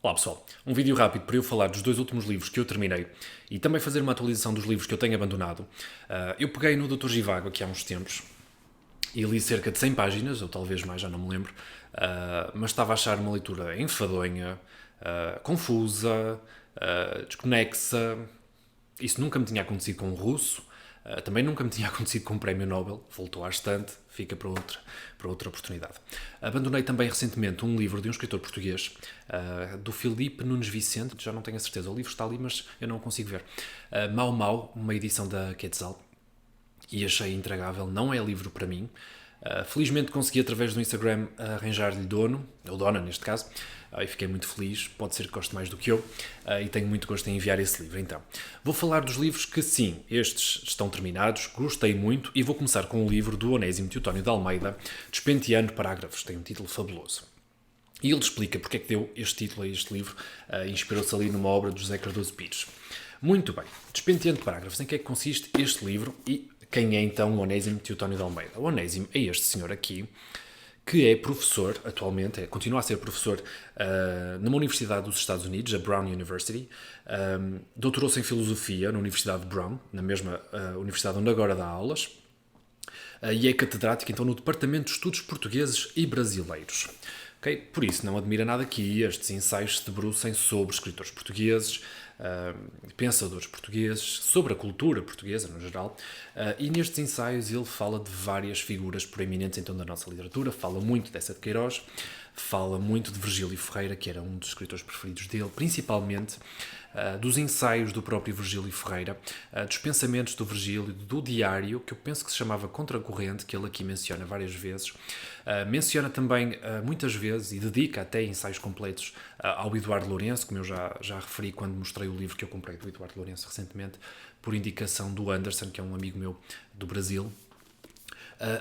Olá pessoal, um vídeo rápido para eu falar dos dois últimos livros que eu terminei e também fazer uma atualização dos livros que eu tenho abandonado. Eu peguei no Dr. Zhivago aqui há uns tempos e li cerca de 100 páginas, ou talvez mais, já não me lembro, mas estava a achar uma leitura enfadonha, confusa, desconexa. Isso nunca me tinha acontecido com um russo, também nunca me tinha acontecido com um prémio Nobel, voltou à estante, fica para outra oportunidade. Abandonei também recentemente um livro de um escritor português, do Filipe Nunes Vicente, já não tenho a certeza, o livro está ali, mas eu não consigo ver. Mau Mau, uma edição da Quetzal, e achei intragável, não é livro para mim. Felizmente consegui através do Instagram arranjar-lhe dono, ou dona neste caso, e fiquei muito feliz, pode ser que goste mais do que eu, e tenho muito gosto em enviar esse livro. Então, vou falar dos livros que sim, estes estão terminados, gostei muito, e vou começar com o livro do Onésimo Teotónio de Almeida, Despenteando Parágrafos, tem um título fabuloso. E ele explica porque é que deu este título a este livro, inspirou-se ali numa obra de José Cardoso Pires. Muito bem, Despenteando Parágrafos, em que é que consiste este livro e quem é então o Onésimo Teotónio de Almeida? O Onésimo é este senhor aqui, que é professor, atualmente, continua a ser professor numa universidade dos Estados Unidos, a Brown University, doutorou-se em Filosofia na Universidade de Brown, na mesma universidade onde agora dá aulas, e é catedrático então no Departamento de Estudos Portugueses e Brasileiros. Okay? Por isso, não admira nada que estes ensaios se debrucem sobre escritores portugueses, pensadores portugueses, sobre a cultura portuguesa no geral, e nestes ensaios ele fala de várias figuras proeminentes então da nossa literatura, fala muito dessa de Queiroz, fala muito de Virgílio Ferreira, que era um dos escritores preferidos dele, principalmente dos ensaios do próprio Virgílio Ferreira, dos pensamentos do Virgílio, do diário, que eu penso que se chamava Contracorrente, que ele aqui menciona várias vezes. Menciona também muitas vezes e dedica até ensaios completos ao Eduardo Lourenço, como eu já referi quando mostrei o livro que eu comprei do Eduardo Lourenço recentemente, por indicação do Anderson, que é um amigo meu do Brasil.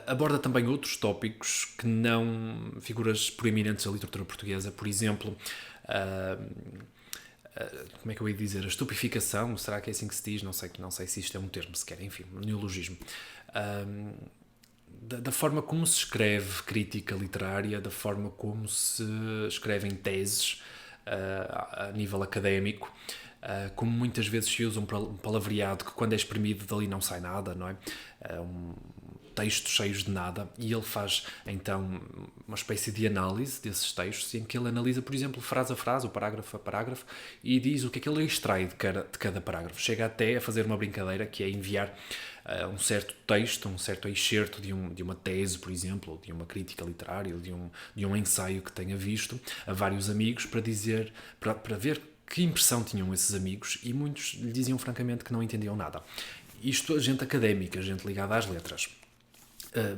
Aborda também outros tópicos que não figuras proeminentes da literatura portuguesa, por exemplo, como é que eu ia dizer, a estupificação, será que é assim que se diz? Não sei se isto é um termo sequer, enfim, um neologismo. Da forma como se escreve crítica literária, da forma como se escrevem teses a nível académico, como muitas vezes se usa um palavreado que quando é exprimido dali não sai nada, não é? Textos cheios de nada, e ele faz então uma espécie de análise desses textos em que ele analisa, por exemplo, frase a frase, ou parágrafo a parágrafo, e diz o que é que ele extrai de cada parágrafo. Chega até a fazer uma brincadeira que é enviar um certo texto, um certo excerto de uma tese, por exemplo, ou de uma crítica literária, ou de um ensaio que tenha visto a vários amigos para ver que impressão tinham esses amigos, e muitos lhe diziam francamente que não entendiam nada. Isto, gente académica, gente ligada às letras.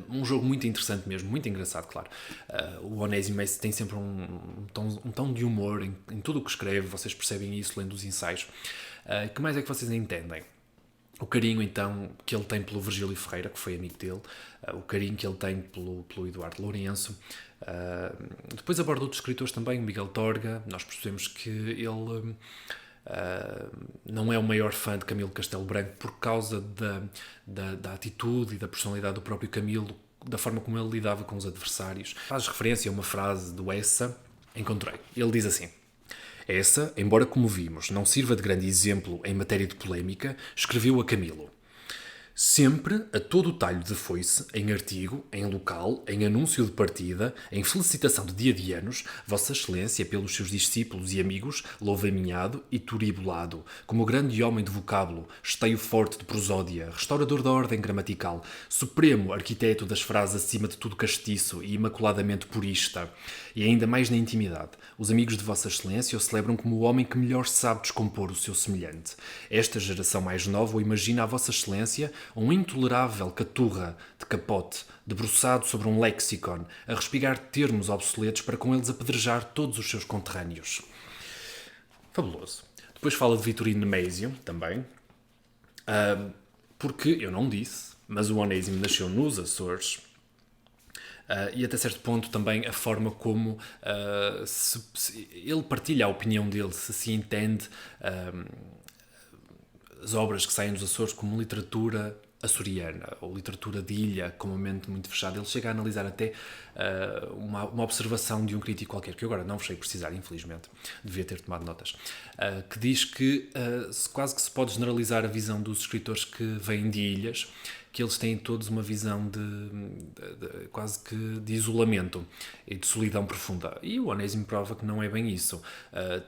Um jogo muito interessante mesmo, muito engraçado, claro. O Onésimo tem sempre um tom de humor em tudo o que escreve, vocês percebem isso lendo os ensaios. Que mais é que vocês entendem? O carinho, então, que ele tem pelo Virgílio Ferreira, que foi amigo dele, o carinho que ele tem pelo Eduardo Lourenço. Depois aborda outros escritores também, o Miguel Torga. Nós percebemos que ele não é o maior fã de Camilo Castelo Branco por causa da atitude e da personalidade do próprio Camilo, da forma como ele lidava com os adversários. Faz referência a uma frase do Essa, encontrei. Ele diz assim: Essa, embora como vimos não sirva de grande exemplo em matéria de polémica, escreveu a Camilo. Sempre, a todo o talho de foice, em artigo, em local, em anúncio de partida, em felicitação de dia de anos, Vossa Excelência, pelos seus discípulos e amigos, louvaminhado e turibulado, como grande homem de vocábulo, esteio forte de prosódia, restaurador da ordem gramatical, supremo arquiteto das frases acima de tudo castiço e imaculadamente purista, e ainda mais na intimidade, os amigos de Vossa Excelência o celebram como o homem que melhor sabe descompor o seu semelhante. Esta geração mais nova o imagina a Vossa Excelência um intolerável caturra de capote, debruçado sobre um lexicon, a respigar termos obsoletos para com eles apedrejar todos os seus conterrâneos. Fabuloso. Depois fala de Vitorino Nemésio, também, porque, eu não disse, mas o Onésimo nasceu nos Açores, e até certo ponto também a forma como ele partilha a opinião dele, se entende as obras que saem dos Açores como literatura açoriana ou literatura de ilha com uma mente muito fechada. Ele chega a analisar até uma observação de um crítico qualquer, que eu agora não vos sei precisar, infelizmente, devia ter tomado notas, que diz que quase que se pode generalizar a visão dos escritores que vêm de ilhas, que eles têm todos uma visão de quase que de isolamento e de solidão profunda. E o Onésimo prova que não é bem isso.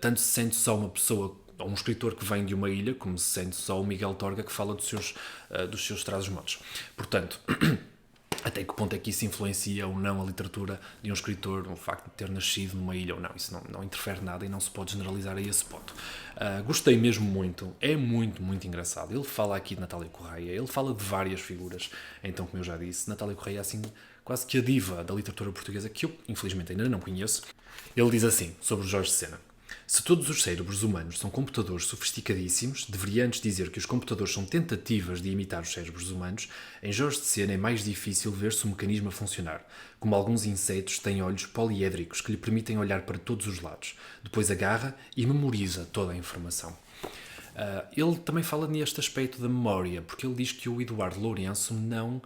Tanto se sente só uma pessoa, ou um escritor que vem de uma ilha, como se sente só o Miguel Torga que fala dos seus trás-os-montes. Portanto, até que ponto é que isso influencia ou não a literatura de um escritor, o facto de ter nascido numa ilha ou não? Isso não interfere nada e não se pode generalizar a esse ponto. Gostei mesmo muito, é muito, muito engraçado. Ele fala aqui de Natália Correia, ele fala de várias figuras, então, como eu já disse, Natália Correia é assim quase que a diva da literatura portuguesa, que eu, infelizmente, ainda não conheço. Ele diz assim, sobre o Jorge Sena: se todos os cérebros humanos são computadores sofisticadíssimos, deveria antes dizer que os computadores são tentativas de imitar os cérebros humanos. Em Jorge de Sena é mais difícil ver-se o mecanismo a funcionar. Como alguns insetos têm olhos poliédricos que lhe permitem olhar para todos os lados. Depois agarra e memoriza toda a informação. Ele também fala neste aspecto da memória, porque ele diz que o Eduardo Lourenço não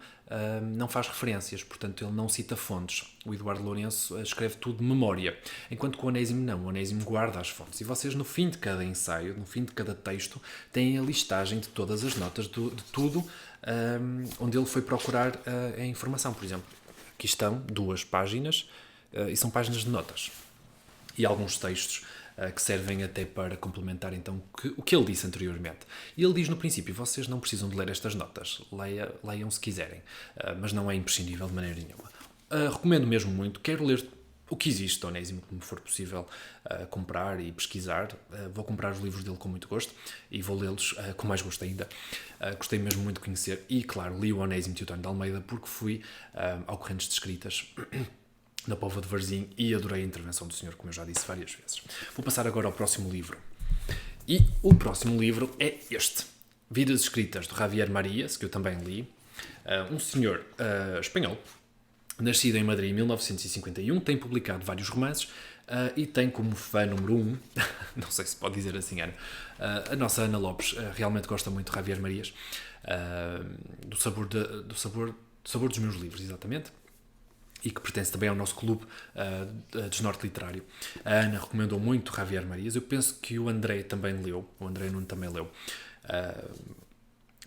faz referências, portanto ele não cita fontes. O Eduardo Lourenço escreve tudo de memória, enquanto que o Onésimo não. O Onésimo guarda as fontes. E vocês, no fim de cada ensaio, no fim de cada texto, têm a listagem de todas as notas de tudo onde ele foi procurar a informação. Por exemplo, aqui estão 2 páginas e são páginas de notas. E alguns textos que servem até para complementar então o que ele disse anteriormente. E ele diz no princípio: vocês não precisam de ler estas notas, leiam se quiserem, mas não é imprescindível de maneira nenhuma. Recomendo mesmo muito, quero ler o que existe de Onésimo, como for possível comprar e pesquisar. Vou comprar os livros dele com muito gosto e vou lê-los com mais gosto ainda. Gostei mesmo muito de conhecer e, claro, li o Onésimo Teotónio de Almeida porque fui ao Correntes de Escritas na Póvoa de Varzim e adorei a intervenção do senhor, como eu já disse várias vezes. Vou passar agora ao próximo livro. E o próximo livro é este: Vidas Escritas, do Javier Marías, que eu também li. Um senhor espanhol, nascido em Madrid em 1951, tem publicado vários romances e tem como fã número 1, não sei se pode dizer assim, Ana, a nossa Ana Lopes realmente gosta muito de Javier Marías, do sabor dos meus livros, exatamente. E que pertence também ao nosso clube de Desnorte Literário. A Ana recomendou muito Javier Marías. Eu penso que o André também leu. O André Nuno também leu.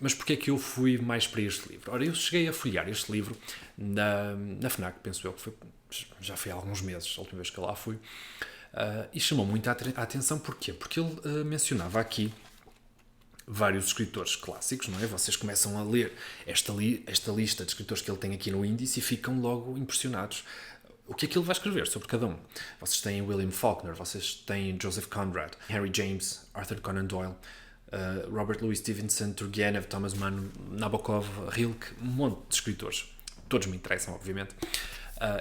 Mas porquê é que eu fui mais para este livro? Ora, eu cheguei a folhear este livro na FNAC, penso eu, que já foi há alguns meses, a última vez que eu lá fui. E chamou muito a atenção. Porquê? Porque ele mencionava aqui vários escritores clássicos, não é? Vocês começam a ler esta lista de escritores que ele tem aqui no índice e ficam logo impressionados. O que é que ele vai escrever sobre cada um? Vocês têm William Faulkner, vocês têm Joseph Conrad, Henry James, Arthur Conan Doyle, Robert Louis Stevenson, Turgenev, Thomas Mann, Nabokov, Rilke, um monte de escritores. Todos me interessam, obviamente.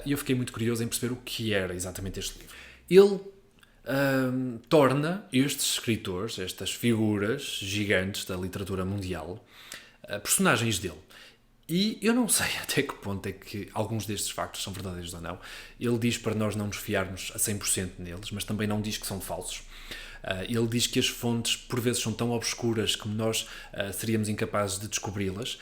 E eu fiquei muito curioso em perceber o que era exatamente este livro. Ele torna estes escritores, estas figuras gigantes da literatura mundial, personagens dele. E eu não sei até que ponto é que alguns destes factos são verdadeiros ou não. Ele diz para nós não nos fiarmos a 100% neles, mas também não diz que são falsos. Ele diz que as fontes por vezes são tão obscuras que nós seríamos incapazes de descobri-las.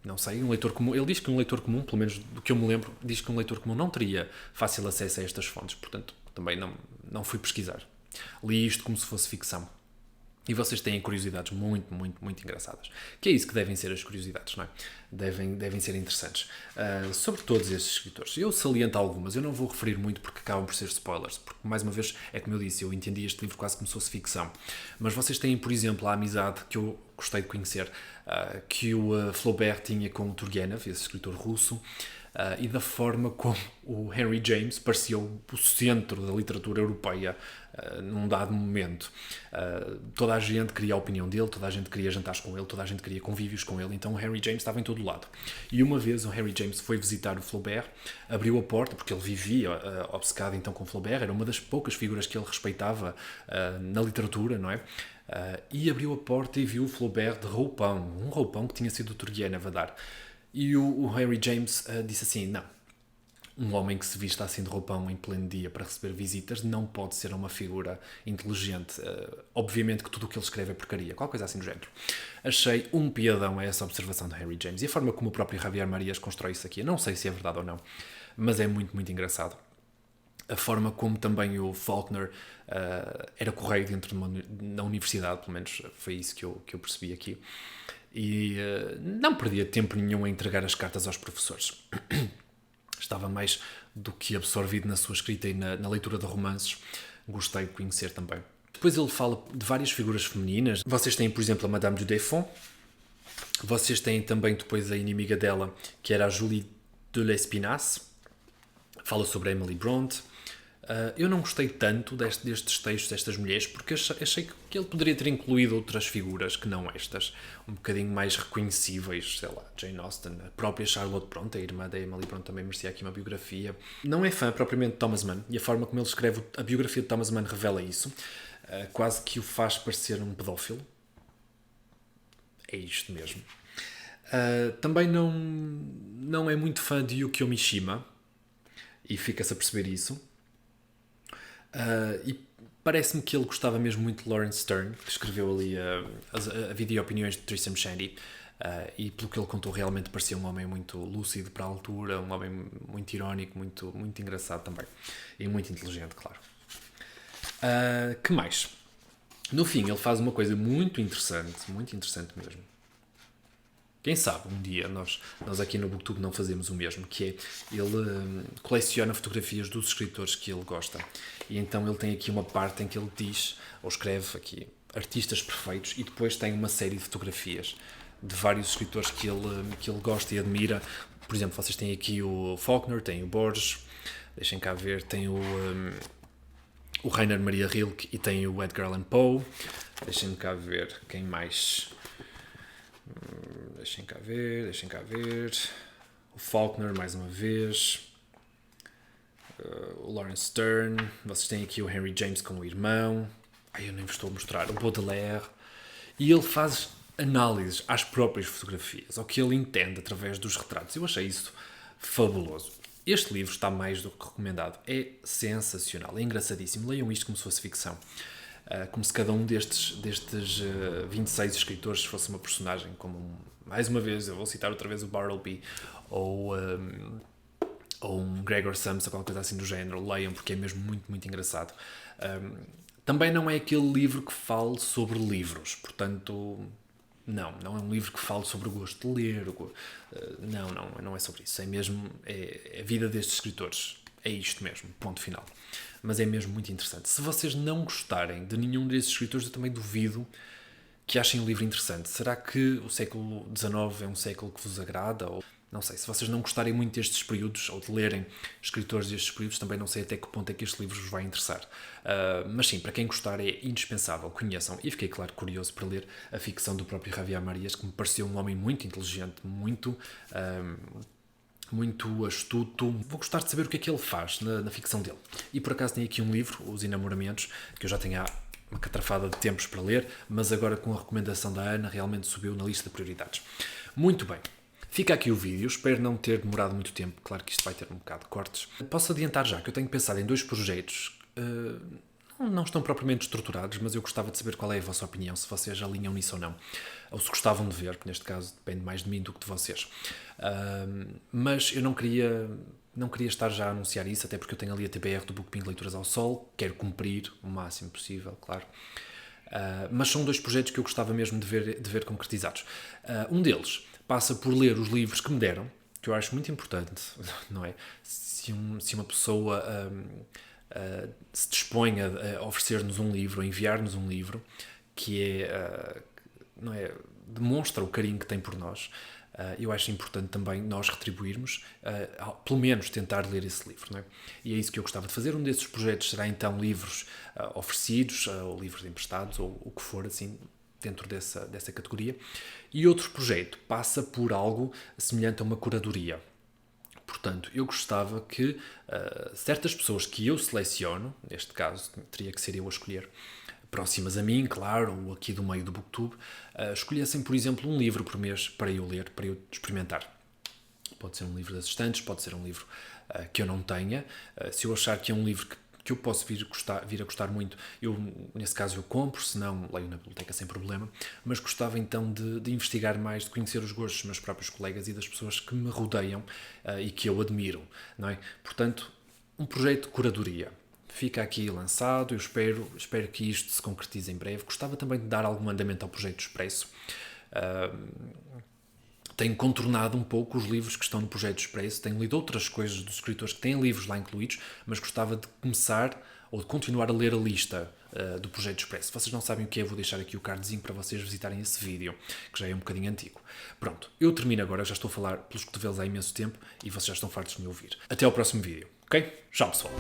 Não sei, um leitor comum. Ele diz que um leitor comum, pelo menos do que eu me lembro, diz que um leitor comum não teria fácil acesso a estas fontes. Portanto, também não fui pesquisar. Li isto como se fosse ficção. E vocês têm curiosidades muito, muito, muito engraçadas. Que é isso que devem ser as curiosidades, não é? Devem ser interessantes. Sobre todos estes escritores. Eu saliento algumas, eu não vou referir muito porque acabam por ser spoilers. Porque, mais uma vez, é como eu disse, eu entendi este livro quase como se fosse ficção. Mas vocês têm, por exemplo, a amizade que eu gostei de conhecer, que o Flaubert tinha com o Turgenev, esse escritor russo, e da forma como o Henry James parecia o centro da literatura europeia num dado momento. Toda a gente queria a opinião dele, toda a gente queria jantares com ele, toda a gente queria convívios com ele, então o Henry James estava em todo lado. E uma vez o Henry James foi visitar o Flaubert, abriu a porta, porque ele vivia obcecado então com o Flaubert, era uma das poucas figuras que ele respeitava na literatura, não é? E abriu a porta e viu o Flaubert de roupão, um roupão que tinha sido o Turgenev a dar. E o Henry James disse assim, não, um homem que se vista assim de roupão em pleno dia para receber visitas não pode ser uma figura inteligente. Obviamente que tudo o que ele escreve é porcaria, qualquer coisa assim do género. Achei um piadão a essa observação de Henry James e a forma como o próprio Javier Marias constrói isso aqui. Eu não sei se é verdade ou não, mas é muito, muito engraçado. A forma como também o Faulkner era correio dentro da universidade, pelo menos foi isso que eu percebi aqui. E não perdia tempo nenhum a entregar as cartas aos professores. Estava mais do que absorvido na sua escrita e na leitura de romances. Gostei de conhecer também. Depois ele fala de várias figuras femininas. Vocês têm, por exemplo, a Madame du Deffand. Vocês têm também depois a inimiga dela, que era a Julie de Lespinasse. Fala sobre a Emily Bronte. Eu não gostei tanto destes textos, destas mulheres, porque achei que ele poderia ter incluído outras figuras que não estas, um bocadinho mais reconhecíveis, sei lá, Jane Austen, a própria Charlotte Bronte, a irmã da Emily Bronte, também merecia aqui uma biografia. Não é fã propriamente de Thomas Mann, e a forma como ele escreve a biografia de Thomas Mann revela isso, quase que o faz parecer um pedófilo. É isto mesmo. Também não é muito fã de Yukio Mishima, e fica-se a perceber isso. E parece-me que ele gostava mesmo muito de Lawrence Stern, que escreveu ali a vida e opiniões de Tristram Shandy, e pelo que ele contou realmente parecia um homem muito lúcido para a altura, um homem muito irónico, muito, muito engraçado também, e muito inteligente, claro. Que mais? No fim ele faz uma coisa muito interessante mesmo. Quem sabe um dia nós aqui no BookTube não fazemos o mesmo, que é ele coleciona fotografias dos escritores que ele gosta. E então ele tem aqui uma parte em que ele diz, ou escreve aqui, artistas perfeitos, e depois tem uma série de fotografias de vários escritores que ele gosta e admira. Por exemplo, vocês têm aqui o Faulkner, tem o Borges, deixem cá ver, tem o Rainer Maria Rilke e tem o Edgar Allan Poe. Deixem cá ver quem mais... Deixem cá ver. O Faulkner, mais uma vez. O Lawrence Stern. Vocês têm aqui o Henry James com o irmão. Eu nem vos estou a mostrar. O Baudelaire. E ele faz análises às próprias fotografias, ao que ele entende através dos retratos. Eu achei isso fabuloso. Este livro está mais do que recomendado. É sensacional, é engraçadíssimo. Leiam isto como se fosse ficção. Como se cada um destes 26 escritores fosse uma personagem, mais uma vez, eu vou citar outra vez o Bartleby ou um Gregor Samsa, qualquer coisa assim do género. Leiam, porque é mesmo muito, muito engraçado. Também não é aquele livro que fale sobre livros, portanto, não é um livro que fale sobre o gosto de ler, não é sobre isso, é mesmo a vida destes escritores. É isto mesmo, ponto final. Mas é mesmo muito interessante. Se vocês não gostarem de nenhum desses escritores, eu também duvido que achem o livro interessante. Será que o século XIX é um século que vos agrada? Ou, não sei, se vocês não gostarem muito destes períodos, ou de lerem escritores destes períodos, também não sei até que ponto é que este livro vos vai interessar. Mas sim, para quem gostar é indispensável, conheçam. E fiquei, claro, curioso para ler a ficção do próprio Javier Marias, que me pareceu um homem muito inteligente, muito astuto. Vou gostar de saber o que é que ele faz na ficção dele. E por acaso tem aqui um livro, Os Enamoramentos, que eu já tenho há uma catrafada de tempos para ler, mas agora com a recomendação da Ana realmente subiu na lista de prioridades. Muito bem. Fica aqui o vídeo, espero não ter demorado muito tempo, claro que isto vai ter um bocado de cortes. Posso adiantar já que eu tenho pensado em 2 projetos, não estão propriamente estruturados, mas eu gostava de saber qual é a vossa opinião, se vocês alinham nisso ou não. Ou se gostavam de ver, que neste caso depende mais de mim do que de vocês. Mas eu não queria estar já a anunciar isso, até porque eu tenho ali a TBR do BookPing Leituras ao Sol, quero cumprir o máximo possível, claro. Mas são 2 projetos que eu gostava mesmo de ver concretizados. Um deles passa por ler os livros que me deram, que eu acho muito importante, não é? Se uma pessoa se dispõe a oferecer-nos um livro, a enviar-nos um livro, que não é, demonstra o carinho que tem por nós, eu acho importante também nós retribuirmos, pelo menos tentar ler esse livro, não é? E é isso que eu gostava de fazer. Um desses projetos será então livros oferecidos, ou livros emprestados, ou o que for assim, dentro dessa categoria. E outro projeto passa por algo semelhante a uma curadoria. Portanto, eu gostava que certas pessoas que eu seleciono, neste caso teria que ser eu a escolher, próximas a mim, claro, ou aqui do meio do BookTube, escolhessem, por exemplo, um livro por mês para eu ler, para eu experimentar. Pode ser um livro das estantes, pode ser um livro que eu não tenha. Se eu achar que é um livro que eu posso vir a gostar muito, nesse caso eu compro, se não leio na biblioteca sem problema, mas gostava então de investigar mais, de conhecer os gostos dos meus próprios colegas e das pessoas que me rodeiam e que eu admiro, não é? Portanto, um projeto de curadoria. Fica aqui lançado, eu espero que isto se concretize em breve. Gostava também de dar algum andamento ao projeto Expresso. Tenho contornado um pouco os livros que estão no Projeto Expresso, tenho lido outras coisas dos escritores que têm livros lá incluídos, mas gostava de começar ou de continuar a ler a lista do Projeto Expresso. Se vocês não sabem o que é, vou deixar aqui o cardzinho para vocês visitarem esse vídeo, que já é um bocadinho antigo. Pronto, eu termino agora, já estou a falar pelos cotovelos há imenso tempo e vocês já estão fartos de me ouvir. Até ao próximo vídeo, ok? Tchau, pessoal!